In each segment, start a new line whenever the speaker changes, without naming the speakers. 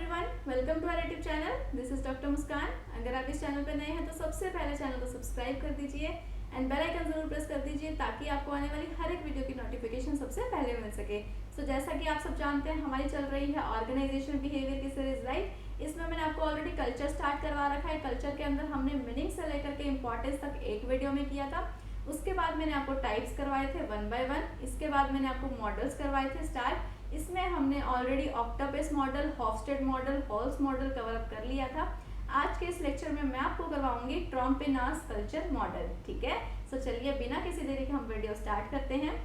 Everyone, welcome to our YouTube channel. This is doctor Muskan. अगर आप इस चैनल पर नए हैं तो सबसे पहले चैनल को सब्सक्राइब कर दीजिए एंड बेल आइकन जरूर प्रेस कर दीजिए ताकि आपको आने वाली हर एक वीडियो की नोटिफिकेशन सबसे पहले मिल सके। जैसा कि आप सब जानते हैं, हमारी चल रही है ऑर्गेनाइजेशन बिहेवियर की सीरीज, राइट। इसमें मैंने आपको ऑलरेडी कल्चर स्टार्ट करवा रखा है। कल्चर के अंदर हमने मीनिंग से लेकर के इंपॉर्टेंस तक एक वीडियो में किया था। उसके बाद मैंने आपको टाइप्स करवाए थे 1 बाय 1। इसके बाद मैंने आपको मॉडल्स करवाए थे स्टार्ट। इसमें हमने already octopus model, Hofstede model, Hall's model cover up कर लिया था। आज के इस लेक्चर में मैं आपको करवाऊंगी ट्रॉम्पेनास कल्चर मॉडल, ठीक है। चलिए बिना किसी देरी के हम वीडियो स्टार्ट करते हैं।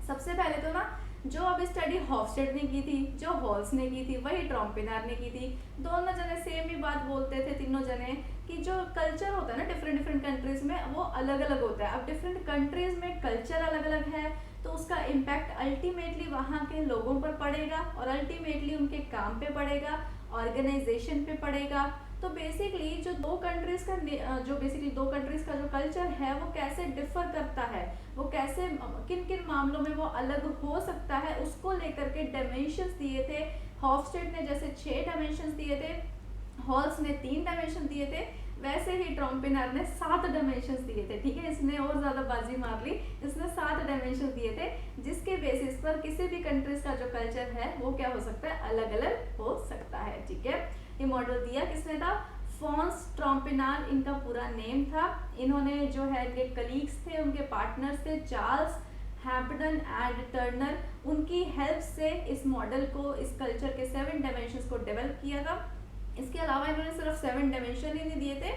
सबसे पहले तो ना, जो अब स्टडी हॉफस्टेड ने की थी, जो हॉल्स ने की थी, वही ट्रॉम्पेनार ने की थी। दोनों जने सेम ही बात बोलते थे तीनों जने कि जो कल्चर होता है ना डिफरेंट डिफरेंट कंट्रीज में, वो अलग अलग होता है। अब डिफरेंट कंट्रीज में कल्चर अलग अलग है तो उसका इम्पैक्ट अल्टीमेटली वहाँ के लोगों पर पड़ेगा और अल्टीमेटली उनके काम पे पड़ेगा, ऑर्गेनाइजेशन पे पड़ेगा। तो बेसिकली जो दो कंट्रीज का जो कल्चर है वो कैसे डिफर करता है, वो कैसे किन किन मामलों में वो अलग हो सकता है, उसको लेकर के डायमेंशंस दिए थे। हॉफस्टेड ने जैसे 6 डायमेंशंस दिए थे, हॉल्स ने 3 डायमेंशन दिए थे, वैसे ही ट्रॉम्पेनार ने 7 डायमेंशंस दिए थे, ठीक है। इसने और ज्यादा बाजी मार ली, इसने 7 डायमेंशन दिए थे जिसके बेसिस पर किसी भी कंट्रीज का जो कल्चर है वो क्या हो सकता है, अलग अलग हो सकता है, ठीक है। ये मॉडल दिया किसने था? फॉन्स ट्रॉम्पेनार इनका पूरा नेम था। इन्होंने जो है इनके कलीग्स थे, उनके पार्टनर्स थे, चार्ल्स हैम्पडन एंड टर्नर, उनकी हेल्प से इस मॉडल को, इस कल्चर के 7 डायमेंशंस को डेवलप किया था। इसके अलावा इन्होंने सिर्फ 7 डायमेंशन ही नहीं दिए थे,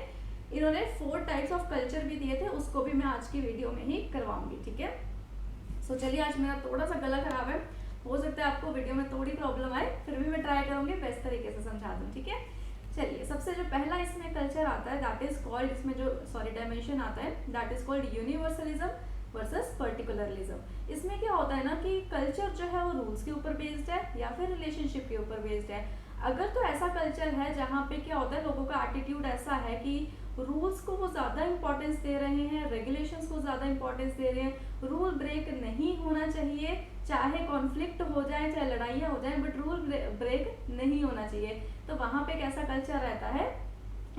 इन्होंने 4 टाइप्स ऑफ कल्चर भी दिए थे, उसको भी मैं आज की वीडियो में ही करवाऊंगी, ठीक है। चलिए, आज मेरा थोड़ा सा गला खराब है, हो सकता है आपको वीडियो में थोड़ी प्रॉब्लम आए, फिर भी मैं ट्राई करूंगी बेस्ट तरीके से समझा दूं, ठीक है। चलिए, सबसे जो पहला इसमें कल्चर आता है दैट इज कॉल्ड, इसमें जो डायमेंशन आता है that is called universalism versus particularism. इसमें क्या होता है ना कि कल्चर जो है वो रूल्स के ऊपर बेस्ड है या फिर रिलेशनशिप के ऊपर बेस्ड है। अगर तो ऐसा कल्चर है जहाँ पे क्या होता है, लोगों का एटीट्यूड ऐसा है कि रूल्स को वो ज़्यादा इंपॉर्टेंस दे रहे हैं, रेगुलेशंस को ज़्यादा इंपॉर्टेंस दे रहे हैं, रूल ब्रेक नहीं होना चाहिए, चाहे कॉन्फ्लिक्ट हो जाए, चाहे लड़ाइयाँ हो जाए, बट रूल ब्रेक नहीं होना चाहिए, तो वहाँ पे कैसा कल्चर रहता है?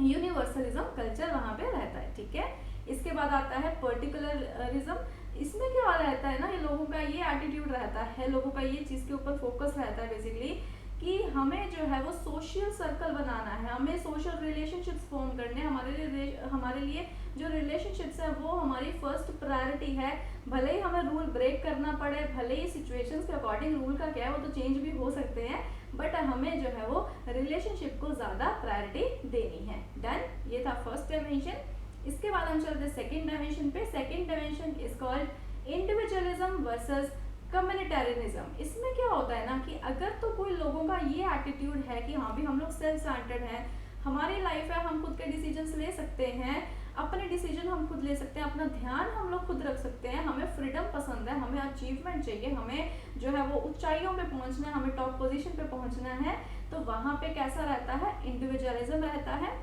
यूनिवर्सलिज्म कल्चर वहाँ पे रहता है, ठीक है। इसके बाद आता है पर्टिकुलरिज्म। इसमें क्या रहता है ना, ये लोगों का ये एटीट्यूड रहता है, लोगों का ये चीज़ के ऊपर फोकस रहता है बेसिकली कि हमें जो है वो सोशल सर्कल बनाना है, हमें सोशल रिलेशनशिप्स फॉर्म करने, हमारे लिए जो रिलेशनशिप्स है वो हमारी फर्स्ट प्रायोरिटी है। भले ही हमें रूल ब्रेक करना पड़े, भले ही सिचुएशंस के अकॉर्डिंग रूल का क्या है वो तो चेंज भी हो सकते हैं, बट हमें जो है वो रिलेशनशिप को ज़्यादा प्रायोरिटी देनी है। डन, ये था फर्स्ट डायमेंशन। इसके बाद हम चलते हैं सेकेंड डायमेंशन पे। Second dimension is called individualism versus communitarianism. इसमें क्या होता है ना कि अगर तो कोई लोगों का ये एटीट्यूड है कि हाँ भी हम लोग सेल्फ सेंटर्ड हैं, हमारी लाइफ है, हम खुद के डिसीजंस ले सकते हैं, अपने डिसीजन हम खुद ले सकते हैं, अपना ध्यान हम लोग खुद रख सकते हैं, हमें फ्रीडम पसंद है, हमें अचीवमेंट चाहिए, हमें जो है वो ऊंचाइयों पे पहुंचना है, हमें टॉप पोजीशन पे पहुंचना है, तो वहाँ पे कैसा रहता है? इंडिविजुअलिज्म रहता है।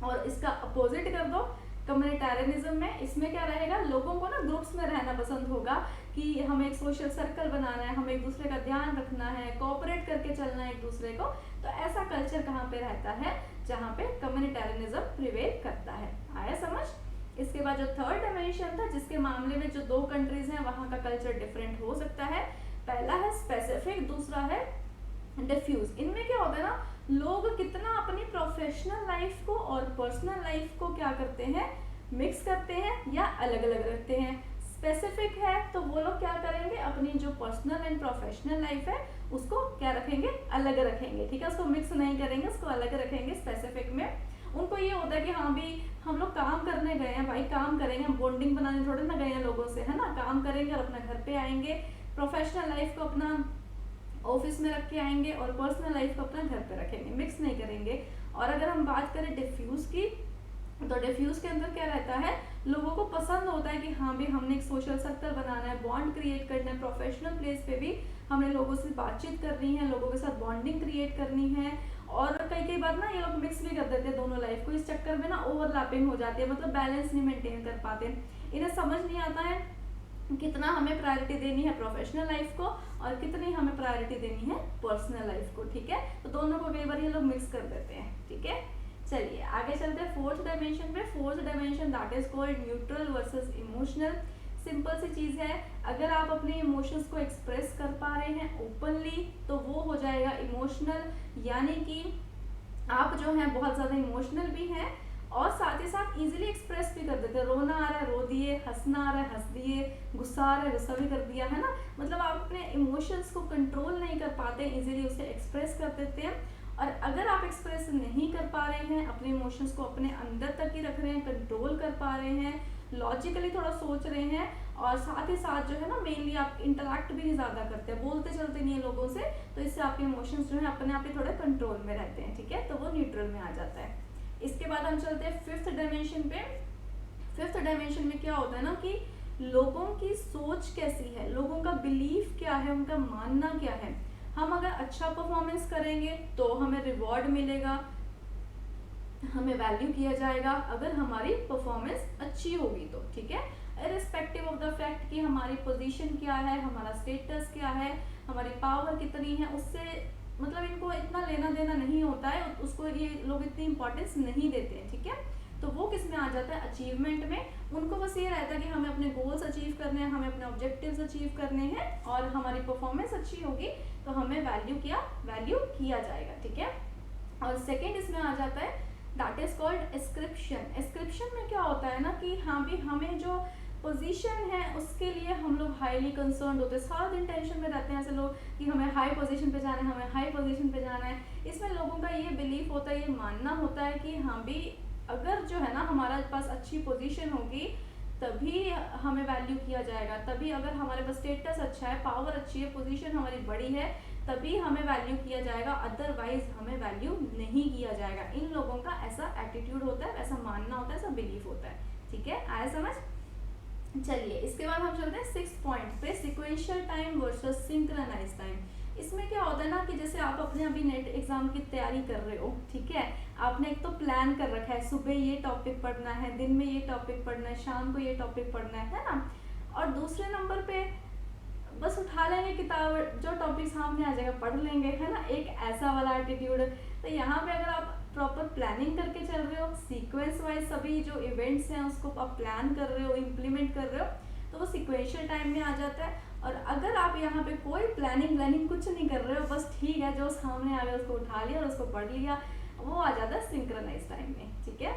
और इसका अपोजिट कर दो कम्युनिटेरियनिज्म में, इसमें क्या रहेगा? लोगों को ना ग्रुप्स में रहना पसंद होगा कि हमें एक सोशल सर्कल बनाना है, हमें एक दूसरे का ध्यान रखना है, कोऑपरेट करके चलना है एक दूसरे को। तो ऐसा कल्चर कहाँ पे रहता है? जहाँ पे कम्युनिटेरियनिज्म प्रिवेल करता है। आया समझ? इसके बाद जो थर्ड डायमेंशन था, जिसके मामले में जो 2 कंट्रीज हैं वहाँ का कल्चर डिफरेंट हो सकता है। पहला है स्पेसिफिक, दूसरा है डिफ्यूज। इनमें क्या होता है ना, लोग कितना अपनी प्रोफेशनल लाइफ को और पर्सनल लाइफ को क्या करते हैं? मिक्स करते हैं या अलग अलग रखते हैं। स्पेसिफिक है तो वो लोग क्या करेंगे? अपनी जो पर्सनल एंड प्रोफेशनल लाइफ है उसको क्या रखेंगे? अलग रखेंगे, ठीक है। उसको मिक्स नहीं करेंगे, उसको अलग रखेंगे। स्पेसिफिक में उनको ये होता है कि हाँ भी हम लोग काम करने गए हैं, भाई काम करेंगे, हम बॉन्डिंग बनाने थोड़े ना गए हैं लोगों से, है ना। काम करेंगे और अपना घर पे आएंगे, प्रोफेशनल लाइफ को अपना ऑफिस में रख के आएंगे और पर्सनल लाइफ को अपना घर पे रखेंगे, मिक्स नहीं करेंगे। और अगर हम बात करें डिफ्यूज की, तो डिफ्यूज के अंदर क्या रहता है? लोगों को पसंद होता है कि हाँ भी हमने एक सोशल सर्कल बनाना है, बॉन्ड क्रिएट करना है, प्रोफेशनल प्लेस पे भी हमने लोगों से बातचीत करनी है, लोगों के साथ बॉन्डिंग क्रिएट करनी है। और कई बार ना ये लोग मिक्स भी कर देते हैं दोनों लाइफ को, इस चक्कर में ना ओवरलैपिंग हो जाती है, मतलब बैलेंस नहीं मेंटेन कर पाते, इन्हें समझ नहीं आता है कितना हमें प्रायोरिटी देनी है प्रोफेशनल लाइफ को और कितनी हमें प्रायोरिटी देनी है पर्सनल लाइफ को, ठीक है। तो दोनों को कई बार ये लोग मिक्स कर देते हैं, ठीक है। चलिए आगे चलते हैं फोर्थ डायमेंशन पे। Fourth dimension that is called neutral versus emotional. Simple सी चीज है, अगर आप अपने इमोशंस को एक्सप्रेस कर पा रहे हैं ओपनली तो वो हो जाएगा इमोशनल, यानी कि आप जो है बहुत ज्यादा इमोशनल भी हैं और साथ ही साथ इजीली एक्सप्रेस भी कर देते हैं। रोना आ रहा है रो दिए, हंसना आ रहा है हंस दिए, गुस्सा आ रहा है गुस्सा भी कर दिया, है ना। मतलब आप अपने इमोशंस को कंट्रोल नहीं कर पाते, इजीली उसे एक्सप्रेस कर देते हैं। और अगर आप एक्सप्रेस नहीं कर पा रहे हैं, अपने इमोशंस को अपने अंदर तक ही रख रहे हैं, कंट्रोल कर पा रहे हैं, लॉजिकली थोड़ा सोच रहे हैं और साथ ही साथ जो है ना मेनली आप इंटरेक्ट भी नहीं ज़्यादा करते, बोलते चलते नहीं है लोगों से, तो इससे आपके इमोशंस जो है अपने आप ही थोड़े कंट्रोल में रहते हैं, ठीक है। तो वो न्यूट्रल में आ जाता है। इसके बाद हम चलते हैं फिफ्थ डायमेंशन पे। फिफ्थ डायमेंशन में क्या होता है ना कि लोगों की सोच कैसी है, लोगों का बिलीफ क्या है, उनका मानना क्या है। हम अगर अच्छा परफॉर्मेंस करेंगे तो हमें रिवॉर्ड मिलेगा, हमें वैल्यू किया जाएगा अगर हमारी परफॉर्मेंस अच्छी होगी तो, ठीक है। इर्रिस्पेक्टिव ऑफ द फैक्ट कि हमारी पोजीशन क्या है, हमारा स्टेटस क्या है, हमारी पावर कितनी है, उससे मतलब इनको इतना लेना देना नहीं होता है, उसको ये लोग इतनी इंपॉर्टेंस नहीं देते हैं, ठीक है। तो वो किस में आ जाता है, अचीवमेंट में। उनको बस ये रहता है कि हमें अपने गोल्स अचीव करने हैं, हमें अपने ऑब्जेक्टिव्स अचीव करने हैं और हमारी परफॉर्मेंस अच्छी होगी तो हमें वैल्यू किया जाएगा, ठीक है। और सेकेंड इसमें आ जाता है that is called ascription. Ascription में क्या होता है ना कि हाँ भी हमें जो पोजीशन है उसके लिए हम लोग हाईली कंसर्न होते हैं, सारा दिन टेंशन में रहते हैं ऐसे लोग कि हमें हाई पोजीशन पे जाना है, हमें हाई पोजीशन पे जाना है। इसमें लोगों का ये बिलीफ होता है, ये मानना होता है कि हाँ भी अगर जो है ना हमारे पास अच्छी पोजीशन होगी तभी हमें वैल्यू किया जाएगा, तभी अगर हमारे पास स्टेटस अच्छा है, पावर अच्छी है, पोजीशन हमारी बड़ी है, तभी हमें वैल्यू किया जाएगा, अदरवाइज हमें वैल्यू नहीं किया जाएगा। इन लोगों का ऐसा एटीट्यूड होता है, ऐसा मानना होता है, ऐसा बिलीफ होता है, ठीक है। आया समझ। चलिए इसके बाद हम चलते हैं सिक्स पॉइंट पे, sequential time versus synchronize time. इसमें क्या होता है ना कि जैसे आप अपने अभी नेट एग्जाम की तैयारी कर रहे हो, ठीक है। आपने एक तो प्लान कर रखा है, सुबह ये टॉपिक पढ़ना है, दिन में ये टॉपिक पढ़ना है, शाम को ये टॉपिक पढ़ना है ना। और दूसरे नंबर पे बस उठा लेंगे किताब, जो टॉपिक सामने आ जाएगा पढ़ लेंगे, है ना, एक ऐसा वाला एटीट्यूड। तो यहाँ पे अगर आप प्रॉपर प्लानिंग करके चल रहे हो, सीक्वेंस वाइज सभी जो इवेंट्स हैं उसको आप प्लान कर रहे हो, इम्प्लीमेंट कर रहे हो, तो वो सिक्वेंशियल टाइम में आ जाता है। और अगर आप यहाँ पे कोई प्लानिंग कुछ नहीं कर रहे हो, बस ठीक है जो सामने आ गया उसको उठा लिया और उसको पढ़ लिया, वो आ जाता है सिंक्रोनाइज टाइम में, ठीक है।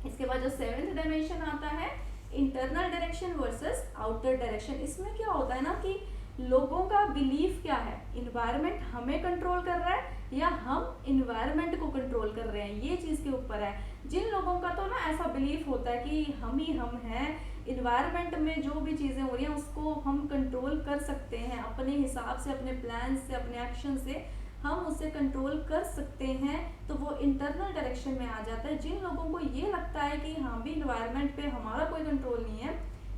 इसके बाद जो सेवेंथ डायमेंशन आता है internal direction versus outer direction. इसमें क्या होता है ना कि लोगों का बिलीफ क्या है, इन्वायरमेंट हमें कंट्रोल कर रहा है या हम इन्वायरमेंट को कंट्रोल कर रहे हैं, ये चीज़ के ऊपर है। जिन लोगों का तो ना ऐसा बिलीफ होता है कि हम ही हम हैं, इन्वायरमेंट में जो भी चीज़ें हो रही हैं उसको हम कंट्रोल कर सकते हैं अपने हिसाब से, अपने प्लान से, अपने एक्शन से हम उसे कंट्रोल कर सकते हैं, तो वो इंटरनल डायरेक्शन में आ जाता है। जिन लोगों को ये लगता है कि हाँ भी इन्वायरमेंट पे हमारा कोई कंट्रोल नहीं है,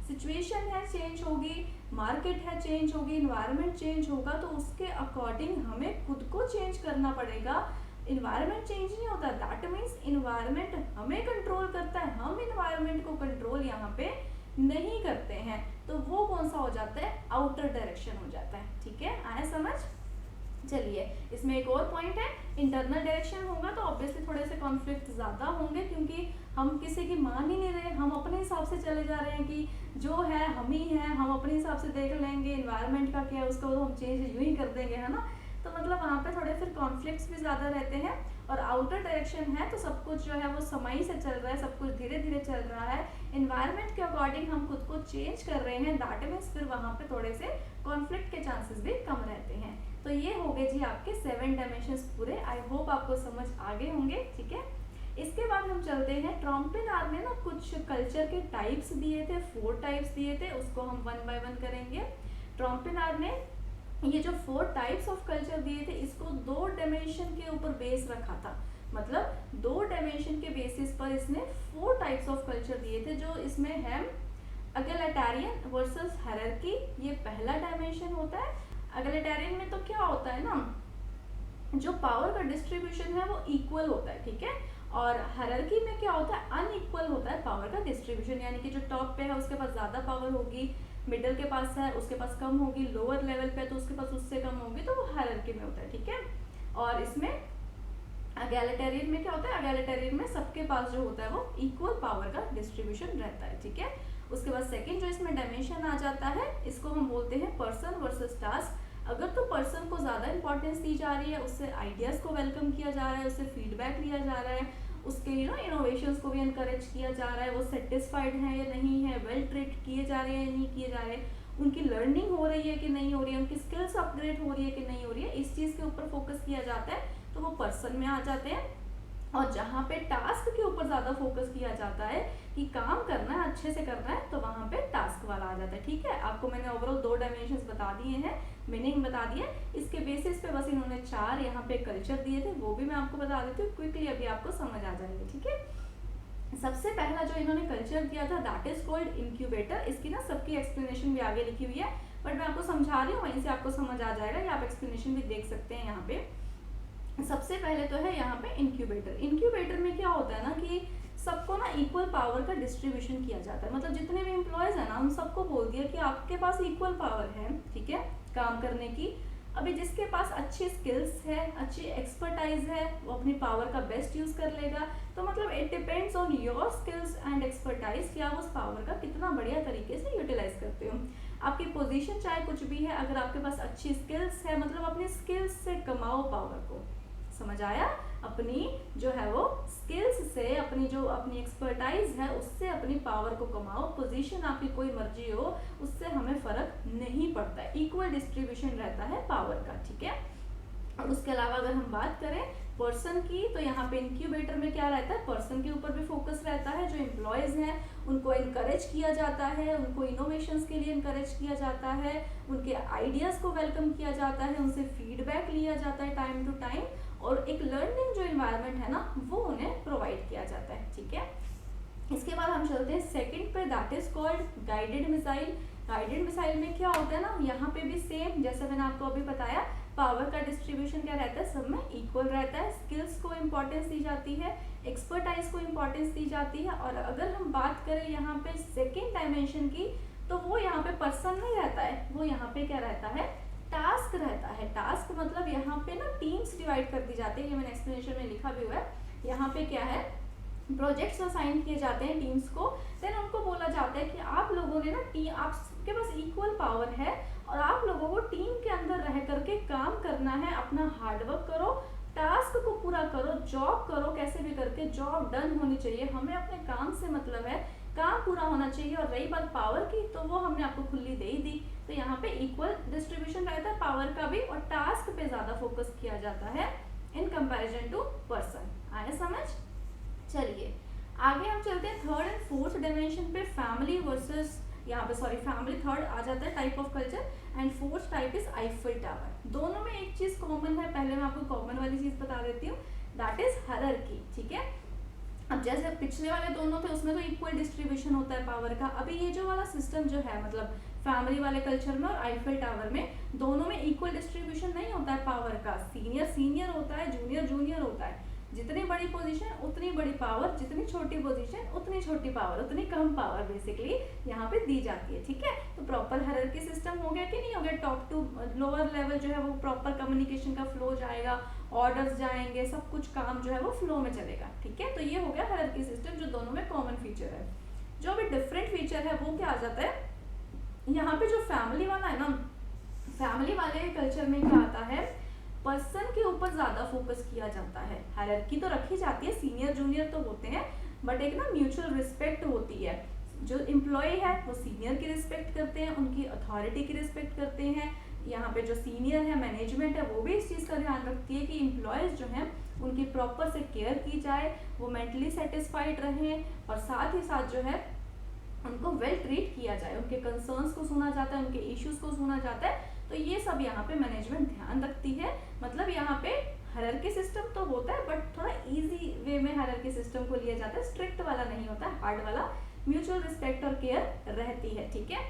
सिचुएशन है चेंज होगी, मार्केट है चेंज होगी, इन्वायरमेंट चेंज होगा, तो उसके अकॉर्डिंग हमें खुद को चेंज करना पड़ेगा। इन्वायरमेंट चेंज नहीं होता, दैट मीन्स इन्वायरमेंट हमें कंट्रोल करता है, हम इन्वायरमेंट को कंट्रोल यहाँ पे नहीं करते हैं। तो वो कौन सा हो जाता है, आउटर डायरेक्शन हो जाता है, ठीक है। आया समझ। चलिए इसमें एक और पॉइंट है, इंटरनल डायरेक्शन होगा तो ऑब्वियसली थोड़े से कॉन्फ्लिक्ट ज़्यादा होंगे, क्योंकि हम किसी की मान ही नहीं रहे, हम अपने हिसाब से चले जा रहे हैं कि जो है हम ही हैं, हम अपने हिसाब से देख लेंगे, इन्वायरमेंट का क्या है उसको तो हम चेंज यूँ ही कर देंगे, है ना। तो मतलब वहाँ पे थोड़े फिर कॉन्फ्लिक्ट्स भी ज़्यादा रहते हैं। और आउटर डायरेक्शन है तो सब कुछ जो है वो समय से चल रहा है, सब कुछ धीरे धीरे चल रहा है, इन्वायरमेंट के अकॉर्डिंग हम खुद को चेंज कर रहे हैं, दैट मीन्स फिर वहाँ पे थोड़े से कॉन्फ्लिक्ट के चांसेस भी कम रहते हैं। तो ये हो गए जी आपके 7 डायमेंशंस पूरे। आई होप आपको समझ आ गए होंगे, ठीक है। इसके बाद हम चलते हैं, ट्रॉम्पेनार ने ना कुछ कल्चर के टाइप्स दिए थे, 4 टाइप्स दिए थे, उसको हम 1 बाय 1 करेंगे। ट्रॉम्पेनार ने ये जो 4 टाइप्स ऑफ कल्चर दिए थे इसको 2 डायमेंशन के ऊपर बेस रखा था, मतलब 2 डायमेंशन के बेसिस पर इसने 4 टाइप्स ऑफ कल्चर दिए थे। जो इसमें है एगलिटैरियन वर्सेस हायरार्की, ये पहला डायमेंशन होता है। एगलिटैरियन में तो क्या होता है ना, जो पावर का डिस्ट्रीब्यूशन है वो इक्वल होता है, ठीक है। और हायरार्की में क्या होता है, अनइक्वल होता है पावर का डिस्ट्रीब्यूशन, यानी कि जो टॉप पे है उसके पास ज़्यादा पावर होगी, मिडिल के पास है उसके पास कम होगी, लोअर लेवल पे तो उसके पास उससे कम होगी, तो वो हायरार्की में होता है, ठीक है। और इसमें एगैलिटेरियन में क्या होता है, एगैलिटेरियन में सबके पास जो होता है वो इक्वल पावर का डिस्ट्रीब्यूशन रहता है, ठीक है। उसके बाद सेकंड जो इसमें डायमेंशन आ जाता है, इसको हम बोलते हैं पर्सन वर्सेस टास्क। अगर तो पर्सन को ज़्यादा इंपॉर्टेंस दी जा रही है, उससे आइडियाज़ को वेलकम किया जा रहा है, उससे फीडबैक लिया जा रहा है, उसके इनोवेशंस को भी इनकरेज किया जा रहा है, वो सेटिस्फाइड है या नहीं है, वेल ट्रीट किए जा रहे हैं या नहीं किए जा रहे हैं, उनकी लर्निंग हो रही है कि नहीं हो रही है, उनकी स्किल्स अपग्रेड हो रही है कि नहीं हो रही है, इस चीज़ के ऊपर फोकस किया जाता है, तो वो पर्सन में आ जाते हैं। और जहाँ पे टास्क के ऊपर ज़्यादा फोकस किया जाता है कि काम करना है, अच्छे से करना है, तो वहाँ पे टास्क वाला आ जाता है, ठीक है। आपको मैंने ओवरऑल 2 डायमेंशंस बता दिए हैं, मीनिंग बता दिए, इसके बेसिस पे बस इन्होंने 4 यहाँ पे कल्चर दिए थे, वो भी मैं आपको बता देती हूँ क्विकली, अभी आपको समझ आ जाएंगे, ठीक है। सबसे पहला जो इन्होंने कल्चर दिया था दैट इज कॉल्ड इंक्यूबेटर। इसकी ना सबकी एक्सप्लेनेशन भी आगे लिखी हुई है, बट मैं आपको समझा रही हूँ, वहीं से आपको समझ आ जाएगा, या आप एक्सप्लेनेशन भी देख सकते हैं यहाँ पे। सबसे पहले तो है यहाँ पे इंक्यूबेटर। इंक्यूबेटर में क्या होता है ना कि सबको ना इक्वल पावर का डिस्ट्रीब्यूशन किया जाता है, मतलब जितने भी एम्प्लॉयज है ना उन सबको बोल दिया कि आपके पास इक्वल पावर है, ठीक है, काम करने की। अभी जिसके पास अच्छी स्किल्स है, अच्छी एक्सपर्टाइज है, वो अपनी पावर का बेस्ट यूज कर लेगा। तो मतलब it depends on your skills and expertise कि आप उस पावर का कितना बढ़िया तरीके से यूटिलाइज करते हो। आपकी पोजीशन चाहे कुछ भी है, अगर आपके पास अच्छी स्किल्स है, मतलब अपनी स्किल्स से कमाओ पावर को, समझ आया। अपनी जो है वो स्किल्स से, अपनी एक्सपर्टाइज है उससे अपनी पावर को कमाओ। पोजीशन आपकी कोई मर्जी हो, उससे हमें फर्क नहीं पड़ता है, इक्वल डिस्ट्रीब्यूशन रहता है पावर का, ठीक है। और उसके अलावा अगर हम बात करें पर्सन की, तो यहाँ पे इंक्यूबेटर में क्या रहता है, पर्सन के ऊपर भी फोकस रहता है। जो एम्प्लॉयज हैं उनको इनकरेज किया जाता है, उनको इनोवेशंस के लिए इनकरेज किया जाता है, उनके आइडियाज़ को वेलकम किया जाता है, उनसे फीडबैक लिया जाता है टाइम टू टाइम, और एक लर्निंग जो इन्वायरमेंट है ना वो उन्हें प्रोवाइड किया जाता है, ठीक है। इसके बाद हम चलते हैं सेकंड पे, that is called guided missile. Guided missile में क्या होता है ना, यहाँ पे भी सेम जैसे मैंने आपको अभी बताया, पावर का डिस्ट्रीब्यूशन क्या रहता है, सब में इक्वल रहता है। स्किल्स को इम्पोर्टेंस दी जाती है, एक्सपर्टाइज को इम्पोर्टेंस दी जाती है। और अगर हम बात करें यहाँ पे सेकेंड डायमेंशन की, तो वो यहाँ पे पर्सन नहीं रहता है, वो यहाँ पे क्या रहता है, टास्क रहता है। टास्क मतलब यहाँ पे ना टीम्स डिवाइड कर दी जाती है, ये मैंने एक्सप्लेनेशन में लिखा भी हुआ है। यहाँ पे क्या है, प्रोजेक्ट्स असाइन किए जाते हैं टीम्स को, देन उनको बोला जाता है कि आप लोगों ने ना आपके पास इक्वल पावर है और आप लोगों को टीम के अंदर रह करके काम करना है, अपना हार्डवर्क करो, टास्क को पूरा करो, जॉब करो, कैसे भी करके जॉब डन होनी चाहिए, हमें अपने काम से मतलब है, काम पूरा होना चाहिए। और रही बात पावर की, तो वो हमने आपको खुली दे ही दी। तो यहाँ पे इक्वल डिस्ट्रीब्यूशन रहता है पावर का भी, और टास्क पे ज्यादा फोकस किया जाता है इन कंपैरिजन टू पर्सन। आया समझ? चलिए आगे हम चलते हैं थर्ड एंड फोर्थ डायमेंशन पे, फैमिली वर्सेस, यहाँ पे सॉरी फैमिली थर्ड आ जाता है type of culture, and fourth type is Eiffel tower. दोनों में एक चीज कॉमन है, पहले मैं आपको कॉमन वाली चीज बता देती हूँ, दैट इज हायरार्की, ठीक है। अब जैसे पिछले वाले दोनों थे उसमें तो इक्वल डिस्ट्रीब्यूशन होता है पावर का, अभी ये जो वाला सिस्टम जो है, मतलब फैमिली वाले कल्चर में और आईफिल टावर में, दोनों में इक्वल डिस्ट्रीब्यूशन नहीं होता है पावर का। सीनियर सीनियर होता है, जूनियर जूनियर होता है। जितनी बड़ी पोजीशन उतनी बड़ी पावर, जितनी छोटी पोजीशन उतनी छोटी पावर, उतनी कम पावर बेसिकली यहाँ पे दी जाती है, ठीक है। तो प्रॉपर हायरार्की सिस्टम हो गया कि नहीं हो गया, टॉप टू लोअर लेवल जो है वो प्रॉपर कम्युनिकेशन का फ्लो जाएगा, ऑर्डर्स जाएंगे, सब कुछ काम जो है वो फ्लो में चलेगा, ठीक है। तो ये हो गया हायरार्की सिस्टम, जो दोनों में कॉमन फीचर है। जो भी डिफरेंट फीचर है वो क्या आ जाता है, यहाँ पे जो फैमिली वाला है ना, फैमिली वाले कल्चर में क्या आता है, पर्सन के ऊपर ज्यादा फोकस किया जाता है। हायरार्की तो रखी जाती है, सीनियर जूनियर तो होते हैं, बट एक ना म्यूचुअल रिस्पेक्ट होती है। जो एम्प्लॉय है वो सीनियर की रिस्पेक्ट करते हैं, उनकी अथॉरिटी की रिस्पेक्ट करते हैं। यहाँ पे जो सीनियर है, मैनेजमेंट है, वो भी इस चीज़ का ध्यान रखती है कि एम्प्लॉयज जो हैं उनकी प्रॉपर से केयर की जाए, वो मेंटली सेटिस्फाइड रहें, और साथ ही साथ जो है उनको वेल ट्रीट किया जाए, उनके कंसर्न्स को सुना जाता है, उनके इश्यूज को सुना जाता है। तो ये सब यहाँ पे मैनेजमेंट ध्यान रखती है। मतलब यहाँ पे हायरार्की सिस्टम तो होता है, बट थोड़ा इजी वे में हायरार्की सिस्टम को लिया जाता है, स्ट्रिक्ट वाला नहीं होता है, हार्ड वाला। म्यूचुअल रिस्पेक्ट और केयर रहती है, ठीक है।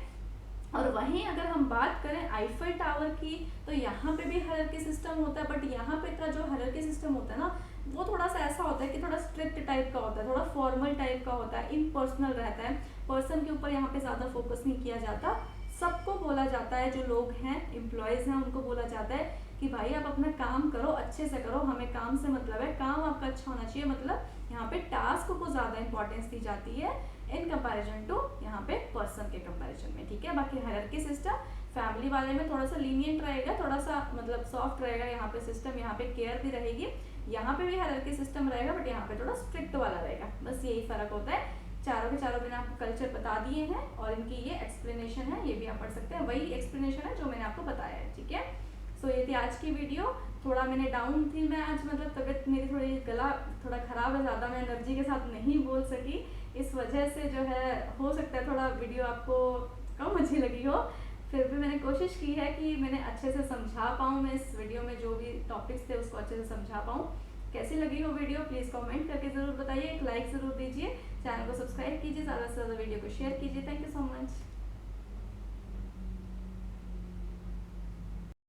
और वहीं अगर हम बात करें आईफिल टावर की, तो यहाँ पे भी हायरार्की सिस्टम होता है, बट यहाँ पे का जो हायरार्की सिस्टम होता है ना, वो थोड़ा सा ऐसा होता है कि थोड़ा स्ट्रिक्ट टाइप का होता है, थोड़ा फॉर्मल टाइप का होता है, इम्पर्सनल रहता है। पर्सन के ऊपर यहाँ पे ज्यादा फोकस नहीं किया जाता, सबको बोला जाता है, जो लोग हैं एम्प्लॉयज़ हैं उनको बोला जाता है कि भाई आप अपना काम करो, अच्छे से करो, हमें काम से मतलब है, काम आपका अच्छा होना चाहिए। मतलब यहाँ पे टास्क को ज़्यादा इंपॉर्टेंस दी जाती है इन कंपैरिजन टू यहाँ पे पर्सन के कंपैरिजन में, ठीक है। बाकी हायरार्की सिस्टम फैमिली वाले में थोड़ा सा लीनियंट रहेगा, थोड़ा सा मतलब सॉफ्ट रहेगा यहाँ पे सिस्टम, यहाँ पे केयर भी रहेगी। यहाँ पे भी हायरार्की सिस्टम रहेगा बट यहाँ पे थोड़ा स्ट्रिक्ट वाला रहेगा, बस यही फर्क होता है। चारों के चारों मैंने आपको कल्चर बता दिए हैं और इनकी ये एक्सप्लेनेशन है, ये भी आप पढ़ सकते हैं, वही एक्सप्लेनेशन है जो मैंने आपको बताया है, ठीक है। सो ये थी आज की वीडियो। थोड़ा मैंने डाउन थी मैं आज, मतलब तबीयत मेरी थोड़ी गला थोड़ा ख़राब है, ज़्यादा मैं एनर्जी के साथ नहीं बोल सकी, इस वजह से जो है हो सकता है थोड़ा वीडियो आपको कम अच्छी लगी हो। फिर भी मैंने कोशिश की है कि मैंने अच्छे से समझा पाऊँ, मैं इस वीडियो में जो भी टॉपिक्स थे उसको अच्छे से समझा पाऊँ। कैसी लगी हो वीडियो प्लीज़ कमेंट करके ज़रूर बताइए, एक लाइक ज़रूर दीजिए, चैनल को सब्सक्राइब कीजिए, ज़्यादा से ज़्यादा वीडियो को शेयर कीजिए। Thank you so much.